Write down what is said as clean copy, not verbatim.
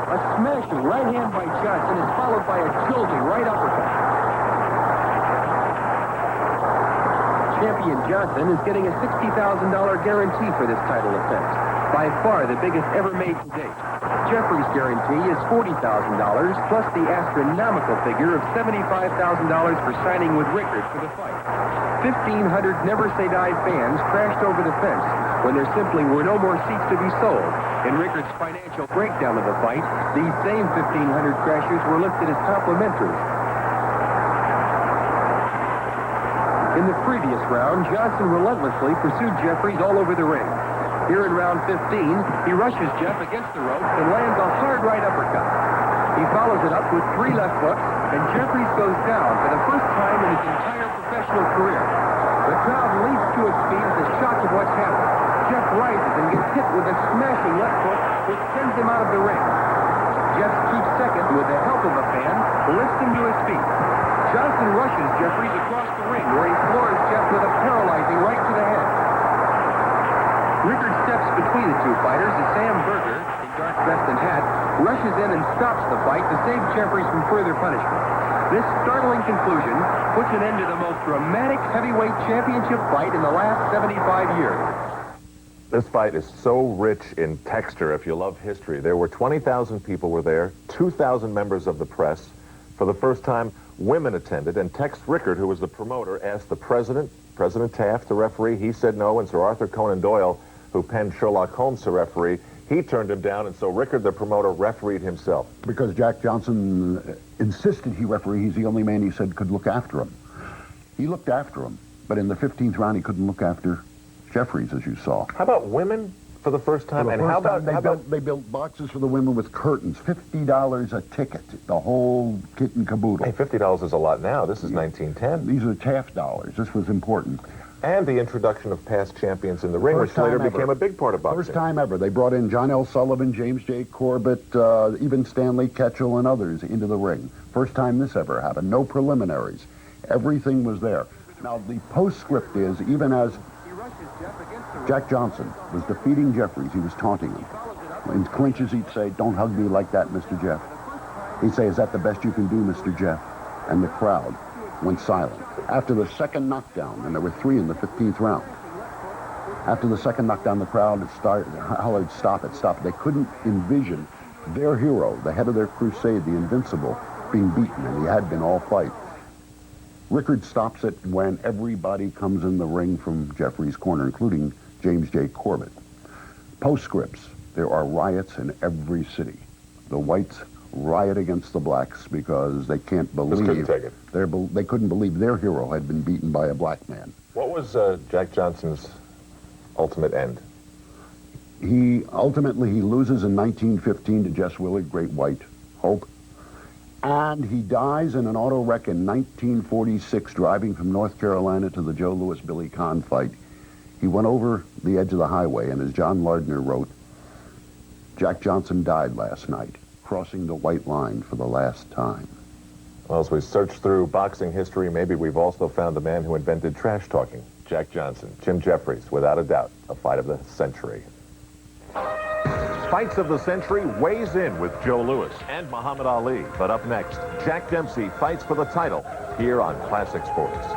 A smashing right hand by Johnson is followed by a jolting right uppercut. Champion Johnson is getting a $60,000 guarantee for this title defense, by far the biggest ever made to date. Jeffries' guarantee is $40,000, plus the astronomical figure of $75,000 for signing with Rickard for the fight. 1,500 Never Say Die fans crashed over the fence when there simply were no more seats to be sold. In Rickard's financial breakdown of the fight, these same 1,500 crashers were listed as complimentary. In the previous round, Johnson relentlessly pursued Jeffries all over the ring. Here in round 15, he rushes Jeff against the ropes and lands a hard right uppercut. He follows it up with 3 left hooks, and Jeffries goes down for the first time in his entire professional career. The crowd leaps to its feet at the shock of what's happened. Jeff rises and gets hit with a smashing left hook, which sends him out of the ring. Jeff keeps second with the help of a fan, lifts him to his feet. Johnson rushes Jeffries across the ring, where he floors Jeff with a paralyzing right to the head. Rickard steps between the two fighters as Sam Berger, in dark vest and hat, rushes in and stops the fight to save Jeffries from further punishment. This startling conclusion puts an end to the most dramatic heavyweight championship fight in the last 75 years. This fight is so rich in texture, if you love history. There were 20,000 people were there, 2,000 members of the press. For the first time, women attended, and Tex Rickard, who was the promoter, asked the President Taft, to referee. He said no, and Sir Arthur Conan Doyle, who penned Sherlock Holmes, to referee, he turned him down, and so Rickard, the promoter, refereed himself. Because Jack Johnson insisted he referee. He's the only man he said could look after him. He looked after him, but in the 15th round, he couldn't look after Jeffries, as you saw. How about women for the first time? And how about they built boxes for the women with curtains, $50 a ticket, the whole kit and caboodle. Hey, $50 is a lot now. This is 1910. These are Taft dollars. This was important. And the introduction of past champions in the ring, which later became a big part of boxing. First time ever. They brought in John L. Sullivan, James J. Corbett, even Stanley Ketchel and others into the ring. First time this ever happened. No preliminaries. Everything was there. Now, the postscript is, even as Jack Johnson was defeating Jeffries, he was taunting him. In clinches, he'd say, "Don't hug me like that, Mr. Jeff." He'd say, "Is that the best you can do, Mr. Jeff?" And the crowd went silent. After the second knockdown, and there were 3 in the 15th round, after the second knockdown, the crowd hollered, "Stop it, stop it." They couldn't envision their hero, the head of their crusade, the Invincible, being beaten, and he had been all fight. Rickard stops it when everybody comes in the ring from Jeffries' corner, including James J. Corbett. Postscripts: there are riots in every city. The whites riot against the blacks because they can't believe they couldn't believe their hero had been beaten by a black man. What was Jack Johnson's ultimate end? He loses in 1915 to Jess Willard, Great White Hope, and he dies in an auto wreck in 1946 driving from North Carolina to the Joe Louis Billy Conn fight. He went over the edge of the highway, and as John Lardner wrote, Jack Johnson died last night, crossing the white line for the last time. Well, as we search through boxing history, maybe we've also found the man who invented trash talking, Jack Johnson. Jim Jeffries, without a doubt, a fight of the century. Fights of the Century weighs in with Joe Louis and Muhammad Ali. But up next, Jack Dempsey fights for the title here on Classic Sports.